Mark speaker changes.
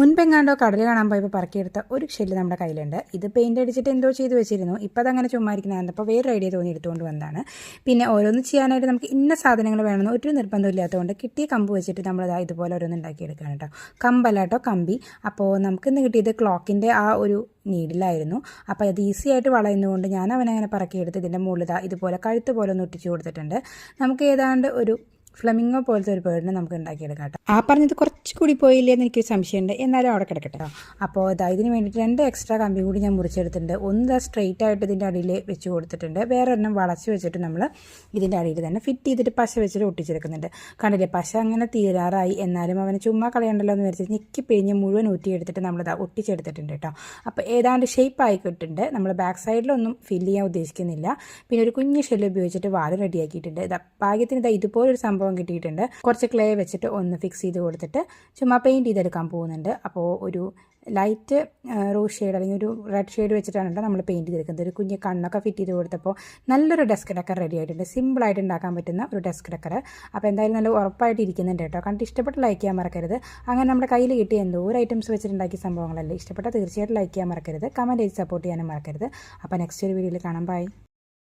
Speaker 1: മുൻപെങ്ങാണ്ടോ കടൽ കാണാൻ പോയപ്പോൾ പറക്കിയെടുത്ത ഒരു ഷെല്ല് നമ്മുടെ കയ്യിലുണ്ട്. ഇത് പെയിൻ്റ് അടിച്ചിട്ട് എന്തോ ചെയ്ത് വെച്ചിരുന്നു. ഇപ്പോൾ അതങ്ങനെ ചുമ്മാരിക്കുന്നതാണ്. അപ്പോൾ വേറൊരു ഐഡിയ തോന്നി എടുത്തുകൊണ്ട് വന്നതാണ്. പിന്നെ ഓരോന്ന് ചെയ്യാനായിട്ട് നമുക്ക് ഇന്ന സാധനങ്ങൾ വേണമെന്ന് ഒരു നിർബന്ധമില്ലാത്തതുകൊണ്ട് കിട്ടിയ കമ്പ് വെച്ചിട്ട് നമ്മളത് ഇതുപോലെ ഓരോന്ന് ഉണ്ടാക്കിയെടുക്കുകയാണ് കേട്ടോ. കമ്പല്ല കേട്ടോ, കമ്പി. അപ്പോൾ നമുക്കിന്ന് കിട്ടിയത് ക്ലോക്കിൻ്റെ ആ ഒരു നീഡിലായിരുന്നു. അപ്പോൾ അത് ഈസി ആയിട്ട് വളയുന്നതുകൊണ്ട് ഞാൻ അവനങ്ങനെ പറക്കിയെടുത്ത് ഇതിൻ്റെ മുകളിൽ ഇതുപോലെ കഴുത്ത് പോലെ ഒന്ന് ഒട്ടിച്ച് കൊടുത്തിട്ടുണ്ട്. നമുക്ക് ഏതാണ്ട് ഒരു ഫ്ലമിങ്ങോ പോലത്തെ ഒരു ബേർഡിനെ നമുക്ക് ഉണ്ടാക്കിയെടുക്കാം കേട്ടോ. ആ പറഞ്ഞത് കുറച്ചുകൂടി പോയില്ലേ എന്ന് എനിക്കൊരു സംശയമുണ്ട്, എന്നാലും അവിടെ കിടക്കട്ടെ. അപ്പോൾ ഇതിന് വേണ്ടിയിട്ട് 2 എക്സ്ട്രാ കമ്പി കൂടി ഞാൻ മുറിച്ചെടുത്തിട്ടുണ്ട്. ഒന്ന് സ്ട്രെയിറ്റ് ആയിട്ട് ഇതിൻ്റെ അടിയിൽ വെച്ച് കൊടുത്തിട്ടുണ്ട്, വേറെ ഒരെണ്ണം വളച്ച് വെച്ചിട്ട് നമ്മൾ ഇതിൻ്റെ അടിയിൽ തന്നെ ഫിറ്റ് ചെയ്തിട്ട് പശ വെച്ചിട്ട് ഒട്ടിച്ചെടുക്കുന്നുണ്ട്. കണ്ടില്ലേ, പശ അങ്ങനെ തീരാറായി. എന്നാലും അവന് ചുമ്മാ കളയണ്ടല്ലോ എന്ന് വിചാരിച്ച് ഞെക്കി പിഴിഞ്ഞ് മുഴുവൻ ഊറ്റിയെടുത്തിട്ട് നമ്മളിത് ഒട്ടിച്ചെടുത്തിട്ടുണ്ട് കേട്ടോ. അപ്പോൾ ഏതാണ്ട് ഷേപ്പ് ആയിക്കിട്ടുണ്ട്. നമ്മൾ ബാക്ക് സൈഡിലൊന്നും ഫില്ല് ചെയ്യാൻ ഉദ്ദേശിക്കുന്നില്ല. പിന്നെ ഒരു കുഞ്ഞ് ഷെല്ല് ഉപയോഗിച്ചിട്ട് വാല് റെഡിയാക്കിയിട്ടുണ്ട്. ഭാഗ്യത്തിന് ഇതുപോലൊരു സംഭവം കിട്ടിയിട്ടുണ്ട്. കുറച്ച് ക്ലേ വെച്ചിട്ട് ഒന്ന് ഫിക്സ് ചെയ്ത് കൊടുത്തിട്ട് ചുമ്മാ പെയിൻറ്റ് ചെയ്തെടുക്കാൻ പോകുന്നുണ്ട്. അപ്പോൾ ഒരു ലൈറ്റ് റോസ് ഷെയ്ഡ് അല്ലെങ്കിൽ ഒരു റെഡ് ഷെയ്ഡ് വെച്ചിട്ടാണ് നമ്മൾ പെയിൻറ്റ് ചെയ്തെടുക്കുന്നത്. ഒരു കുഞ്ഞ് കണ്ണൊക്കെ ഫിറ്റ് ചെയ്ത് കൊടുത്തപ്പോൾ നല്ലൊരു ഡെസ്ക് ഡെക്കർ റെഡി ആയിട്ടുണ്ട്. സിമ്പിളായിട്ട് ഉണ്ടാക്കാൻ പറ്റുന്ന ഒരു ഡെസ്ക് ഡെക്കർ. അപ്പോൾ എന്തായാലും നല്ല ഉറപ്പായിട്ട് ഇരിക്കുന്നുണ്ട് കേട്ടോ. കണ്ടിട്ട് ഇഷ്ടപ്പെട്ട ലൈക്ക് ചെയ്യാൻ മറക്കരുത്. അങ്ങനെ നമ്മുടെ കയ്യിൽ കിട്ടിയ എന്തോ ഒരു ഐറ്റംസ് വെച്ചിട്ടുണ്ടാക്കിയ സംഭവങ്ങളല്ലേ. ഇഷ്ടപ്പെട്ട തീർച്ചയായിട്ടും ലൈക്ക് ചെയ്യാൻ മറക്കരുത്. കമൻറ്റ് ചെയ്ത് സപ്പോർട്ട് ചെയ്യാനും മറക്കരുത്. അപ്പോൾ നെക്സ്റ്റ് ഒരു വീഡിയോയിൽ കാണാം. ബൈ.